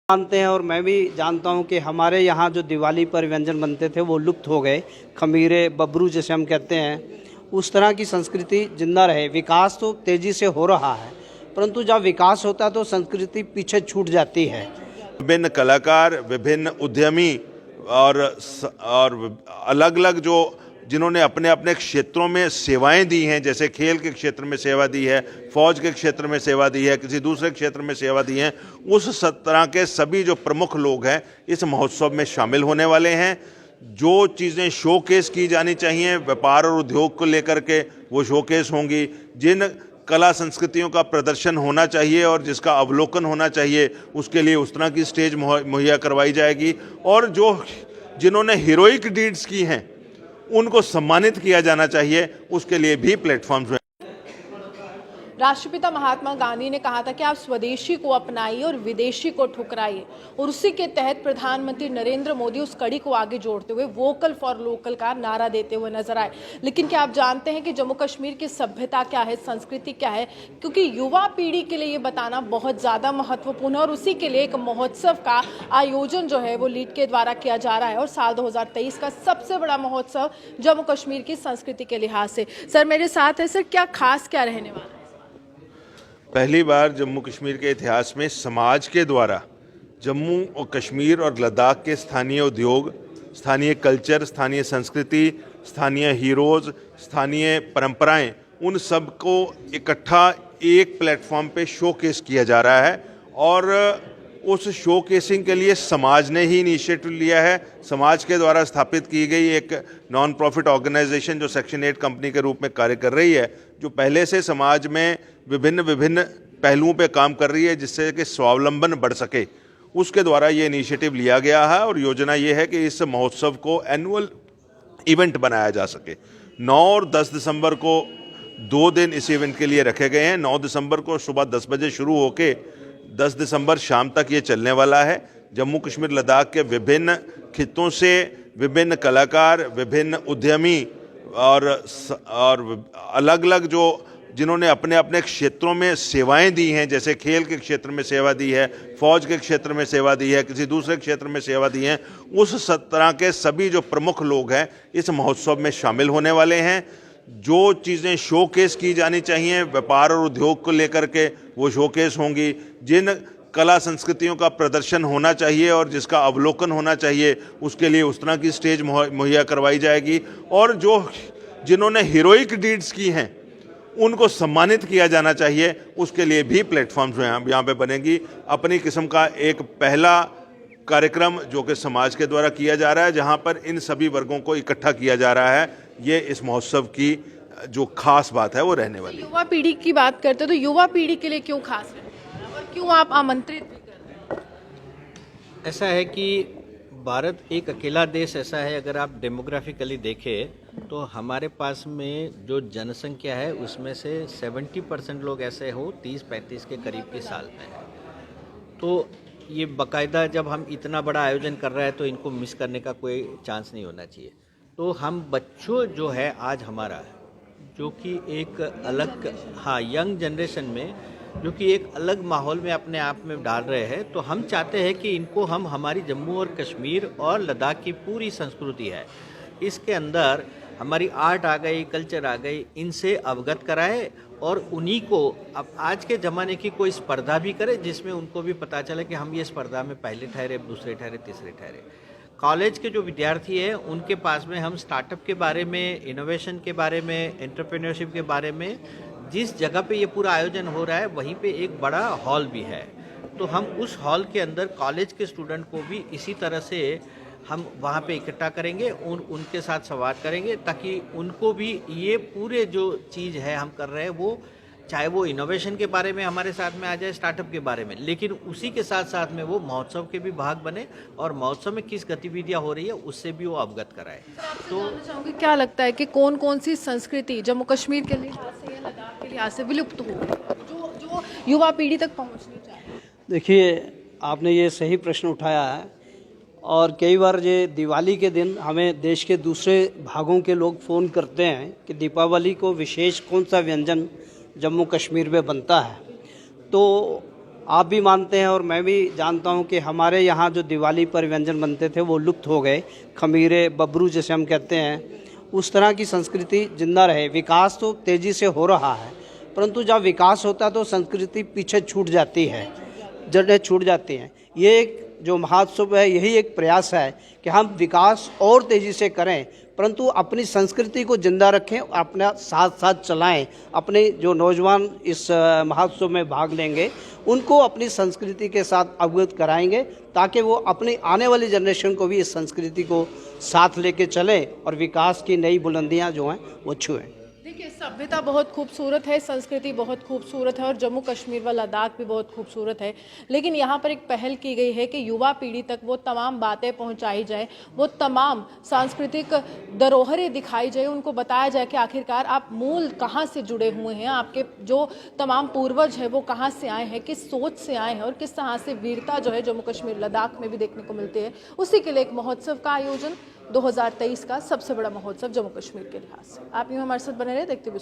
जानते हैं और मैं भी जानता हूं कि हमारे यहाँ जो दिवाली पर व्यंजन बनते थे वो लुप्त हो गए। खमीरे, बबरू जैसे हम कहते हैं, उस तरह की संस्कृति जिंदा रहे। विकास तो तेज़ी से हो रहा है, परंतु जब विकास होता है तो संस्कृति पीछे छूट जाती है। विभिन्न कलाकार, विभिन्न उद्यमी और अलग अलग जो जिन्होंने अपने अपने क्षेत्रों में सेवाएं दी हैं, जैसे खेल के क्षेत्र में सेवा दी है, फौज के क्षेत्र में सेवा दी है, किसी दूसरे क्षेत्र में सेवा दी है, उस तरह के सभी जो प्रमुख लोग हैं इस महोत्सव में शामिल होने वाले हैं। जो चीज़ें शोकेस की जानी चाहिए व्यापार और उद्योग को लेकर के, वो शोकेस होंगी। जिन कला संस्कृतियों का प्रदर्शन होना चाहिए और जिसका अवलोकन होना चाहिए, उसके लिए उस तरह की स्टेज मुहैया करवाई जाएगी। और जिन्होंने हीरोइक डीड्स की हैं उनको सम्मानित किया जाना चाहिए, उसके लिए भी प्लेटफॉर्म्स। राष्ट्रपिता महात्मा गांधी ने कहा था कि आप स्वदेशी को अपनाइए और विदेशी को ठुकराइए, और उसी के तहत प्रधानमंत्री नरेंद्र मोदी उस कड़ी को आगे जोड़ते हुए वोकल फॉर लोकल का नारा देते हुए नजर आए। लेकिन क्या आप जानते हैं कि जम्मू कश्मीर की सभ्यता क्या है, संस्कृति क्या है? क्योंकि युवा पीढ़ी के लिए ये बताना बहुत ज़्यादा महत्वपूर्ण है, और उसी के लिए एक महोत्सव का आयोजन जो है वो लीड के द्वारा किया जा रहा है। और साल 2023 का सबसे बड़ा महोत्सव जम्मू कश्मीर की संस्कृति के लिहाज से। सर मेरे साथ है, सर क्या खास क्या रहने वाला है? पहली बार जम्मू कश्मीर के इतिहास में समाज के द्वारा जम्मू और कश्मीर और लद्दाख के स्थानीय उद्योग, स्थानीय कल्चर, स्थानीय संस्कृति, स्थानीय हीरोज़, स्थानीय परंपराएं, उन सब को इकट्ठा एक प्लेटफॉर्म पे शोकेस किया जा रहा है। और उस शोकेसिंग के लिए समाज ने ही इनिशिएटिव लिया है। समाज के द्वारा स्थापित की गई एक नॉन प्रॉफिट ऑर्गेनाइजेशन जो सेक्शन 8 कंपनी के रूप में कार्य कर रही है, जो पहले से समाज में विभिन्न पहलुओं पे काम कर रही है जिससे कि स्वावलंबन बढ़ सके, उसके द्वारा ये इनिशिएटिव लिया गया है। और योजना ये है कि इस महोत्सव को एनुअल इवेंट बनाया जा सके। 9 और 10 दिसंबर को 2 दिन इस इवेंट के लिए रखे गए हैं। 9 दिसंबर को सुबह 10 बजे शुरू होके 10 दिसंबर शाम तक ये चलने वाला है। जम्मू कश्मीर लद्दाख के विभिन्न खित्तों से विभिन्न कलाकार, विभिन्न उद्यमी और अलग अलग जो जिन्होंने अपने अपने क्षेत्रों में सेवाएं दी हैं, जैसे खेल के क्षेत्र में सेवा दी है, फौज के क्षेत्र में सेवा दी है, किसी दूसरे क्षेत्र में सेवा दी है, उस तरह के सभी जो प्रमुख लोग हैं इस महोत्सव में शामिल होने वाले हैं। जो चीज़ें शोकेस की जानी चाहिए व्यापार और उद्योग को लेकर के, वो शोकेस होंगी। जिन कला संस्कृतियों का प्रदर्शन होना चाहिए और जिसका अवलोकन होना चाहिए, उसके लिए उस तरह की स्टेज मुहैया करवाई जाएगी। और जिन्होंने हीरोइक डीड्स की हैं उनको सम्मानित किया जाना चाहिए, उसके लिए भी प्लेटफॉर्म्स यहाँ पे बनेगी। अपनी किस्म का एक पहला कार्यक्रम जो कि समाज के द्वारा किया जा रहा है, जहाँ पर इन सभी वर्गों को इकट्ठा किया जा रहा है। ये इस महोत्सव की जो खास बात है वो रहने वाली है। युवा पीढ़ी की बात करते हैं तो युवा पीढ़ी के लिए क्यों खास है और क्यों आप आमंत्रित भी कर रहे हैं? ऐसा है कि भारत एक अकेला देश ऐसा है, अगर आप डेमोग्राफिकली देखें तो हमारे पास में जो जनसंख्या है उसमें से 70% लोग ऐसे हो 30-35 के करीब के साल में है। तो ये बाकायदा जब हम इतना बड़ा आयोजन कर रहे हैं तो इनको मिस करने का कोई चांस नहीं होना चाहिए। तो हम बच्चों जो है आज हमारा जो कि एक अलग यंग जनरेशन में जो कि एक अलग माहौल में अपने आप में डाल रहे हैं, तो हम चाहते हैं कि इनको हम हमारी जम्मू और कश्मीर और लद्दाख की पूरी संस्कृति है, इसके अंदर हमारी आर्ट आ गई, कल्चर आ गई, इनसे अवगत कराए और उन्हीं को अब आज के ज़माने की कोई स्पर्धा भी करे जिसमें उनको भी पता चले कि हम ये स्पर्धा में पहले ठहरे, दूसरे ठहरे, तीसरे ठहरे। कॉलेज के जो विद्यार्थी हैं उनके पास में हम स्टार्टअप के बारे में, इनोवेशन के बारे में, एंटरप्रेन्योरशिप के बारे में, जिस जगह पे ये पूरा आयोजन हो रहा है वहीं पे एक बड़ा हॉल भी है, तो हम उस हॉल के अंदर कॉलेज के स्टूडेंट को भी इसी तरह से हम वहाँ पे इकट्ठा करेंगे, उनके साथ संवाद करेंगे ताकि उनको भी ये पूरे जो चीज़ है हम कर रहे हैं वो, चाहे वो इनोवेशन के बारे में हमारे साथ में आ जाए, स्टार्टअप के बारे में, लेकिन उसी के साथ साथ में वो महोत्सव के भी भाग बने और महोत्सव में किस गतिविधियाँ हो रही है उससे भी वो अवगत कराए। तो चाहूँगी क्या लगता है कि कौन कौन सी संस्कृति जम्मू कश्मीर के लिहाज से या लद्दाख के लिहाज से विलुप्त हो जो युवा पीढ़ी तक पहुँचनी चाहिए? देखिए, आपने ये सही प्रश्न उठाया है और कई बार ये दिवाली के दिन हमें देश के दूसरे भागों के लोग फ़ोन करते हैं कि दीपावली को विशेष कौन सा व्यंजन जम्मू कश्मीर में बनता है। तो आप भी मानते हैं और मैं भी जानता हूं कि हमारे यहाँ जो दिवाली पर व्यंजन बनते थे वो लुप्त हो गए, खमीरे, बबरू जैसे हम कहते हैं, उस तरह की संस्कृति जिंदा रहे। विकास तो तेज़ी से हो रहा है, परंतु जब विकास होता है तो संस्कृति पीछे छूट जाती है, जड़ें छूट जाती हैं। ये एक जो महोत्सव है, यही एक प्रयास है कि हम विकास और तेज़ी से करें, परंतु अपनी संस्कृति को जिंदा रखें, अपना साथ साथ चलाएं। अपने जो नौजवान इस महोत्सव में भाग लेंगे उनको अपनी संस्कृति के साथ अवगत कराएंगे, ताकि वो अपनी आने वाली जनरेशन को भी इस संस्कृति को साथ लेके चलें और विकास की नई बुलंदियां जो हैं वो छुएं। देखिए, सभ्यता बहुत खूबसूरत है, संस्कृति बहुत खूबसूरत है और जम्मू कश्मीर व लद्दाख भी बहुत खूबसूरत है, लेकिन यहाँ पर एक पहल की गई है कि युवा पीढ़ी तक वो तमाम बातें पहुँचाई जाए, वो तमाम सांस्कृतिक धरोहरें दिखाई जाए, उनको बताया जाए कि आखिरकार आप मूल कहाँ से जुड़े हुए हैं, आपके जो तमाम पूर्वज है वो कहाँ से आए हैं, किस सोच से आए हैं और किस तरह से वीरता जो है जम्मू कश्मीर लद्दाख में भी देखने को मिलती है। उसी के लिए एक महोत्सव का आयोजन 2023 का सबसे बड़ा महोत्सव जम्मू कश्मीर के लिहाज से। आप यूँ हमारे साथ बने रहे, देखते हुए